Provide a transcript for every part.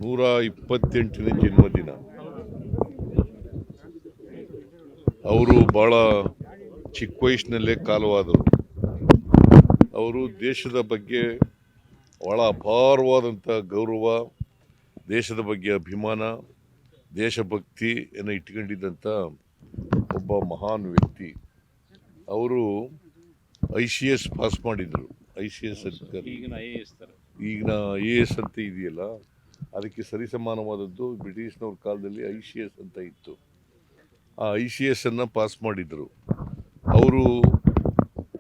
128ನೇ ಜನ್ಮದಿನ. ಅವರು ಭಾಳ ಚಿಕ್ಕ ವಯಸ್ಸಿನಲ್ಲೇ ಕಾಲವಾದರು. ಅವರು ದೇಶದ ಬಗ್ಗೆ ಭಾಳ ಅಪಾರವಾದಂಥ ಗೌರವ, ದೇಶದ ಬಗ್ಗೆ ಅಭಿಮಾನ, ದೇಶಭಕ್ತಿಯನ್ನು ಇಟ್ಕೊಂಡಿದ್ದಂಥ ಒಬ್ಬ ಮಹಾನ್ ವ್ಯಕ್ತಿ. ಅವರು ICS ಪಾಸ್ ಮಾಡಿದರು. ICS ಅಧಿಕಾರಿ, ಈಗಿನ IAS ಅಂತ ಇದೆಯಲ್ಲ, ಅದಕ್ಕೆ ಸರಿಸಮಾನವಾದದ್ದು ಬ್ರಿಟಿಷ್ನವ್ರ ಕಾಲದಲ್ಲಿ ICS ಅಂತ ಇತ್ತು. ಆ ICS ಅನ್ನು ಪಾಸ್ ಮಾಡಿದರು. ಅವರು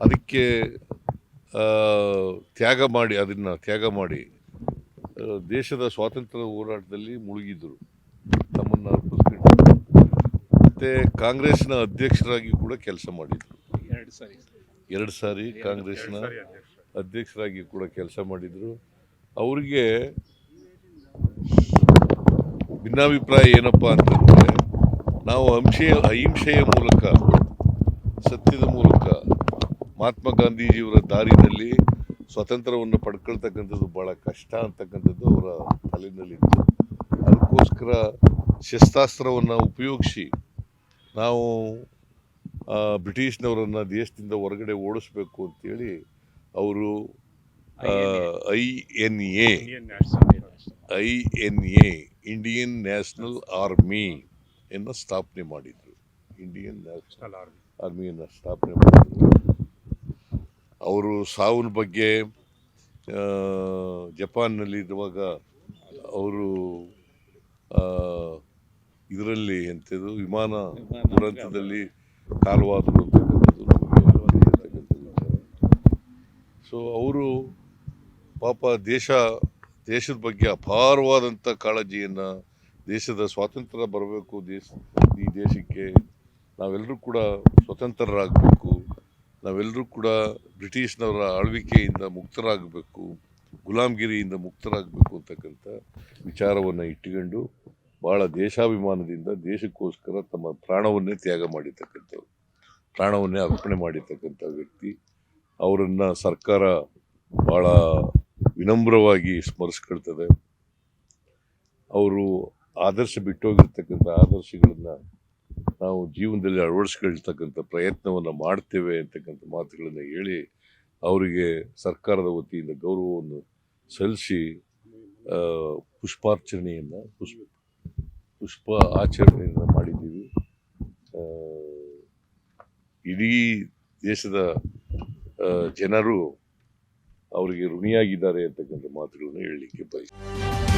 ಅದಕ್ಕೆ ತ್ಯಾಗ ಮಾಡಿ ದೇಶದ ಸ್ವಾತಂತ್ರ್ಯ ಹೋರಾಟದಲ್ಲಿ ಮುಳುಗಿದ್ರು, ತಮ್ಮನ್ನು ಅರ್ಪಿಸ್ಕೊಂಡು. ಮತ್ತು ಕಾಂಗ್ರೆಸ್ನ ಅಧ್ಯಕ್ಷರಾಗಿ ಕೂಡ ಕೆಲಸ ಮಾಡಿದರು. 2 ಸಾರಿ ಕಾಂಗ್ರೆಸ್ನ ಅಧ್ಯಕ್ಷರಾಗಿ ಕೂಡ ಕೆಲಸ ಮಾಡಿದರು. ಅವರಿಗೆ ಭಿನ್ನಾಭಿಪ್ರಾಯ ಏನಪ್ಪ ಅಂತಂದರೆ, ನಾವು ಅಹಿಂಸೆಯ ಮೂಲಕ, ಸತ್ಯದ ಮೂಲಕ ಮಹಾತ್ಮ ಗಾಂಧೀಜಿಯವರ ದಾರಿನಲ್ಲಿ ಸ್ವಾತಂತ್ರ್ಯವನ್ನು ಪಡ್ಕೊಳ್ತಕ್ಕಂಥದ್ದು ಭಾಳ ಕಷ್ಟ ಅಂತಕ್ಕಂಥದ್ದು ಅವರ ತಲೆಯಲ್ಲಿತ್ತು. ಅದಕ್ಕೋಸ್ಕರ ಶಸ್ತ್ರಾಸ್ತ್ರವನ್ನು ಉಪಯೋಗಿಸಿ ನಾವು ಬ್ರಿಟಿಷ್ನವರನ್ನು ದೇಶದಿಂದ ಹೊರಗಡೆ ಓಡಿಸ್ಬೇಕು ಅಂತೇಳಿ ಅವರು INA ಇಂಡಿಯನ್ ನ್ಯಾಷನಲ್ ಆರ್ಮಿ ಅನ್ನು ಸ್ಥಾಪನೆ ಮಾಡಿದರು. ಇಂಡಿಯನ್ ನ್ಯಾಷನಲ್ ಆರ್ಮಿಯನ್ನು ಸ್ಥಾಪನೆ ಮಾಡಿದರು. ಅವರು ಸಾವಿನ ಬಗ್ಗೆ ಜಪಾನ್ನಲ್ಲಿರುವಾಗ ಅವರು ಇದರಲ್ಲಿ ಎಂಥದ್ದು ವಿಮಾನ ದುರಂತದಲ್ಲಿ ಕಾಲವಾದರು ಅಂತಕ್ಕಂಥದ್ದು ನಮಗೆ. ಸೊ ಅವರು ಪಾಪ ದೇಶದ ಬಗ್ಗೆ ಅಪಾರವಾದಂಥ ಕಾಳಜಿಯನ್ನು, ದೇಶದ ಸ್ವಾತಂತ್ರ್ಯ ಬರಬೇಕು, ಈ ದೇಶಕ್ಕೆ ನಾವೆಲ್ಲರೂ ಕೂಡ ಸ್ವತಂತ್ರರಾಗಬೇಕು, ನಾವೆಲ್ಲರೂ ಕೂಡ ಬ್ರಿಟಿಷ್ನವರ ಆಳ್ವಿಕೆಯಿಂದ ಮುಕ್ತರಾಗಬೇಕು, ಗುಲಾಮಗಿರಿಯಿಂದ ಮುಕ್ತರಾಗಬೇಕು ಅಂತಕ್ಕಂಥ ವಿಚಾರವನ್ನು ಇಟ್ಟುಕೊಂಡು ಭಾಳ ದೇಶಾಭಿಮಾನದಿಂದ ದೇಶಕ್ಕೋಸ್ಕರ ತಮ್ಮ ಪ್ರಾಣವನ್ನೇ ತ್ಯಾಗ ಮಾಡಿರ್ತಕ್ಕಂಥವ್ರು, ಪ್ರಾಣವನ್ನೇ ಅರ್ಪಣೆ ಮಾಡಿರ್ತಕ್ಕಂಥ ವ್ಯಕ್ತಿ. ಅವರನ್ನು ಸರ್ಕಾರ ಭಾಳ ವಿನಮ್ರವಾಗಿ ಸ್ಮರಿಸ್ಕೊಳ್ತದೆ. ಅವರು ಬಿಟ್ಟೋಗಿರ್ತಕ್ಕಂಥ ಆದರ್ಶಗಳನ್ನು ನಾವು ಜೀವನದಲ್ಲಿ ಅಳವಡಿಸ್ಕೊಳ್ತಕ್ಕಂಥ ಪ್ರಯತ್ನವನ್ನು ಮಾಡ್ತೇವೆ ಅಂತಕ್ಕಂಥ ಮಾತುಗಳನ್ನು ಹೇಳಿ ಅವರಿಗೆ ಸರ್ಕಾರದ ವತಿಯಿಂದ ಗೌರವವನ್ನು ಸಲ್ಲಿಸಿ ಪುಷ್ಪ ಆಚರಣೆಯನ್ನು ಮಾಡಿದ್ದೀವಿ. ಇಡೀ ದೇಶದ ಜನರು ಅವರಿಗೆ ಋಣಿಯಾಗಿದ್ದಾರೆ ಅಂತಕ್ಕಂಥ ಮಾತುಗಳನ್ನು ಹೇಳಲಿಕ್ಕೆ ಬಯಸ್ತೀನಿ.